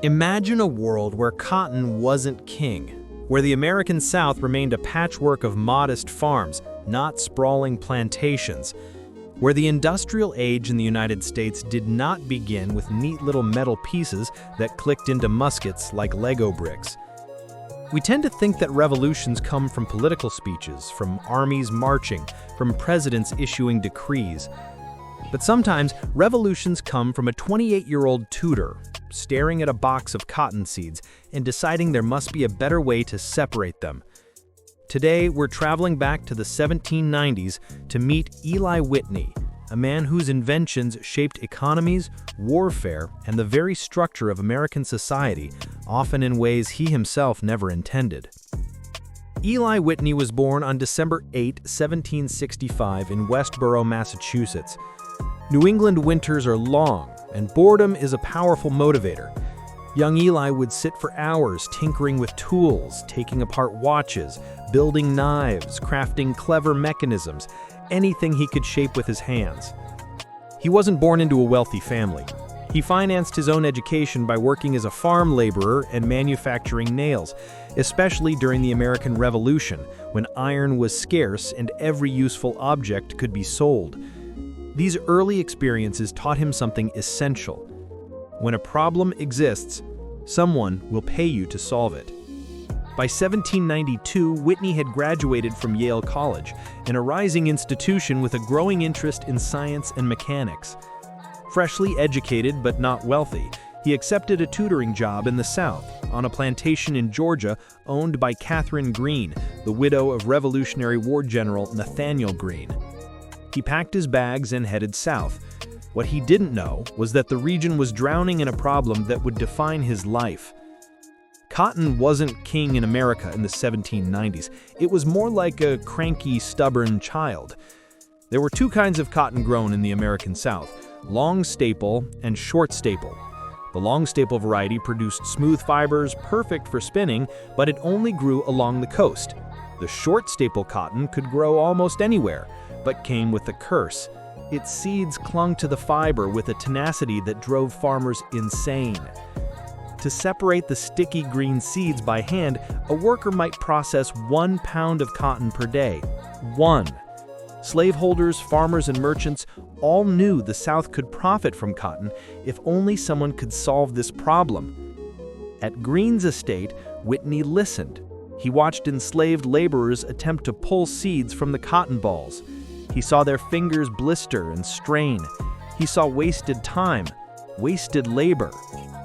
Imagine a world where cotton wasn't king, where the American South remained a patchwork of modest farms, not sprawling plantations, where the industrial age in the United States did not begin with neat little metal pieces that clicked into muskets like Lego bricks. We tend to think that revolutions come from political speeches, from armies marching, from presidents issuing decrees. But sometimes revolutions come from a 28-year-old tutor staring at a box of cotton seeds and deciding there must be a better way to separate them. Today, we're traveling back to the 1790s to meet Eli Whitney, a man whose inventions shaped economies, warfare, and the very structure of American society, often in ways he himself never intended. Eli Whitney was born on December 8, 1765 in Westborough, Massachusetts. New England winters are long, and boredom is a powerful motivator. Young Eli would sit for hours tinkering with tools, taking apart watches, building knives, crafting clever mechanisms, anything he could shape with his hands. He wasn't born into a wealthy family. He financed his own education by working as a farm laborer and manufacturing nails, especially during the American Revolution, when iron was scarce and every useful object could be sold. These early experiences taught him something essential. When a problem exists, someone will pay you to solve it. By 1792, Whitney had graduated from Yale College, an rising institution with a growing interest in science and mechanics. Freshly educated but not wealthy, he accepted a tutoring job in the South, on a plantation in Georgia owned by Catherine Greene, the widow of Revolutionary War General Nathaniel Greene. He packed his bags and headed south. What he didn't know was that the region was drowning in a problem that would define his life. Cotton wasn't king in America in the 1790s. It was more like a cranky, stubborn child. There were two kinds of cotton grown in the American South: long staple and short staple. The long staple variety produced smooth fibers, perfect for spinning, but it only grew along the coast. The short staple cotton could grow almost anywhere, but came with a curse. Its seeds clung to the fiber with a tenacity that drove farmers insane. To separate the sticky green seeds by hand, a worker might process 1 pound of cotton per day. 1. Slaveholders, farmers, and merchants all knew the South could profit from cotton if only someone could solve this problem. At Greene's estate, Whitney listened. He watched enslaved laborers attempt to pull seeds from the cotton balls. He saw their fingers blister and strain. He saw wasted time, wasted labor,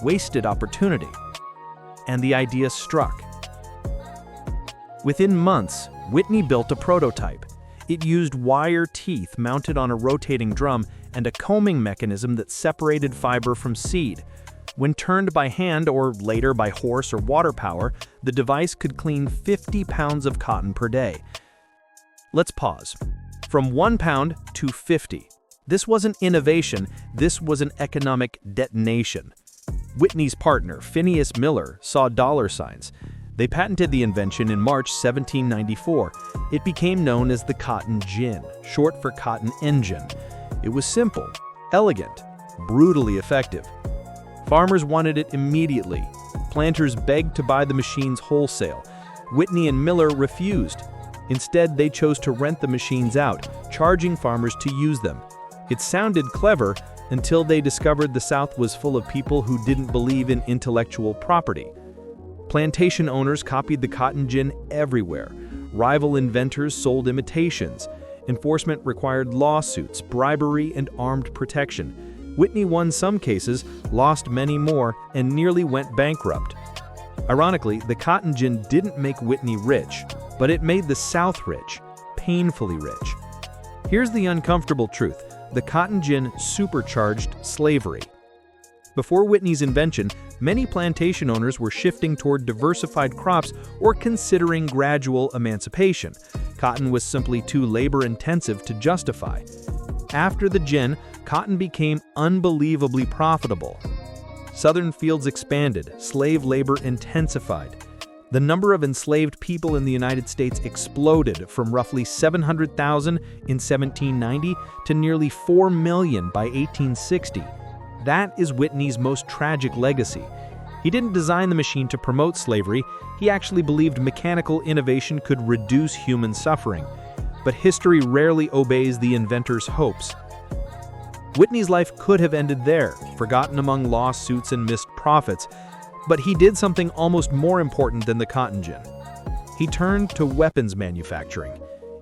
wasted opportunity. And the idea struck. Within months, Whitney built a prototype. It used wire teeth mounted on a rotating drum and a combing mechanism that separated fiber from seed. When turned by hand or later by horse or water power, the device could clean 50 pounds of cotton per day. Let's pause. From 1 pound to 50. This wasn't innovation, this was an economic detonation. Whitney's partner, Phineas Miller, saw dollar signs. They patented the invention in March 1794. It became known as the cotton gin, short for cotton engine. It was simple, elegant, brutally effective. Farmers wanted it immediately. Planters begged to buy the machines wholesale. Whitney and Miller refused. Instead, they chose to rent the machines out, charging farmers to use them. It sounded clever until they discovered the South was full of people who didn't believe in intellectual property. Plantation owners copied the cotton gin everywhere. Rival inventors sold imitations. Enforcement required lawsuits, bribery, and armed protection. Whitney won some cases, lost many more, and nearly went bankrupt. Ironically, the cotton gin didn't make Whitney rich, but it made the South rich, painfully rich. Here's the uncomfortable truth. The cotton gin supercharged slavery. Before Whitney's invention, many plantation owners were shifting toward diversified crops or considering gradual emancipation. Cotton was simply too labor-intensive to justify. After the gin, cotton became unbelievably profitable. Southern fields expanded, slave labor intensified. The number of enslaved people in the United States exploded from roughly 700,000 in 1790 to nearly 4 million by 1860. That is Whitney's most tragic legacy. He didn't design the machine to promote slavery, he actually believed mechanical innovation could reduce human suffering. But history rarely obeys the inventor's hopes. Whitney's life could have ended there, forgotten among lawsuits and missed profits, but he did something almost more important than the cotton gin. He turned to weapons manufacturing.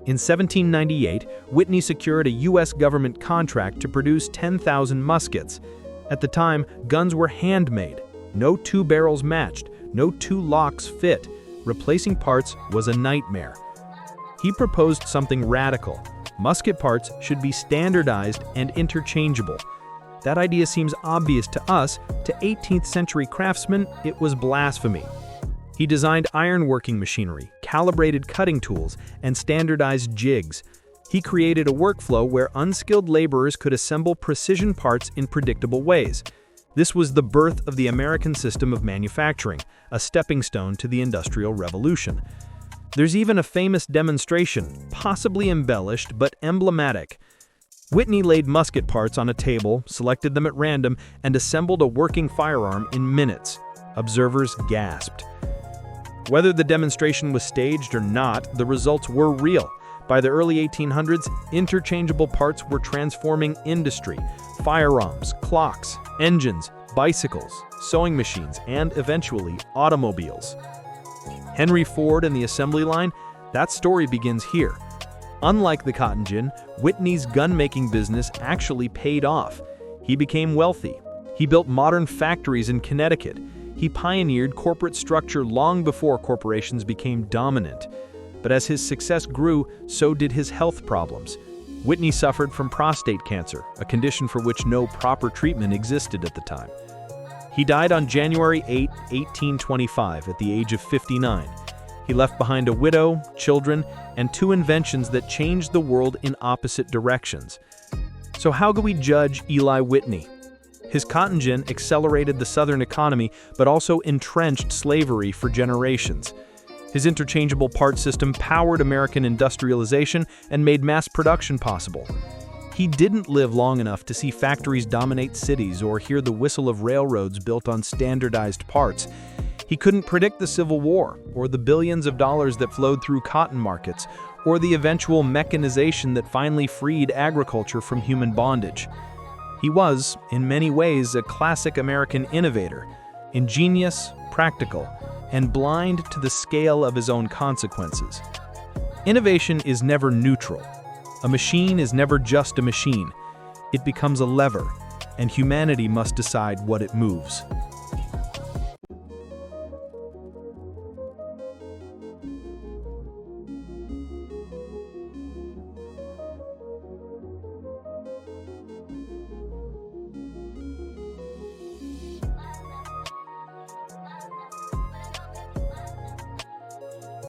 In 1798, Whitney secured a U.S. government contract to produce 10,000 muskets. At the time, guns were handmade. No two barrels matched, no two locks fit. Replacing parts was a nightmare. He proposed something radical. Musket parts should be standardized and interchangeable. That idea seems obvious to us. To 18th century craftsmen, it was blasphemy. He designed ironworking machinery, calibrated cutting tools, and standardized jigs. He created a workflow where unskilled laborers could assemble precision parts in predictable ways. This was the birth of the American system of manufacturing, a stepping stone to the Industrial Revolution. There's even a famous demonstration, possibly embellished but emblematic. Whitney laid musket parts on a table, selected them at random, and assembled a working firearm in minutes. Observers gasped. Whether the demonstration was staged or not, the results were real. By the early 1800s, interchangeable parts were transforming industry. Firearms, clocks, engines, bicycles, sewing machines, and eventually automobiles. Henry Ford and the assembly line, that story begins here. Unlike the cotton gin, Whitney's gun-making business actually paid off. He became wealthy. He built modern factories in Connecticut. He pioneered corporate structure long before corporations became dominant. But as his success grew, so did his health problems. Whitney suffered from prostate cancer, a condition for which no proper treatment existed at the time. He died on January 8, 1825, at the age of 59. He left behind a widow, children, and two inventions that changed the world in opposite directions. So how do we judge Eli Whitney? His cotton gin accelerated the Southern economy, but also entrenched slavery for generations. His interchangeable part system powered American industrialization and made mass production possible. He didn't live long enough to see factories dominate cities or hear the whistle of railroads built on standardized parts. He couldn't predict the Civil War, or the billions of dollars that flowed through cotton markets, or the eventual mechanization that finally freed agriculture from human bondage. He was, in many ways, a classic American innovator, ingenious, practical, and blind to the scale of his own consequences. Innovation is never neutral. A machine is never just a machine. It becomes a lever, and humanity must decide what it moves.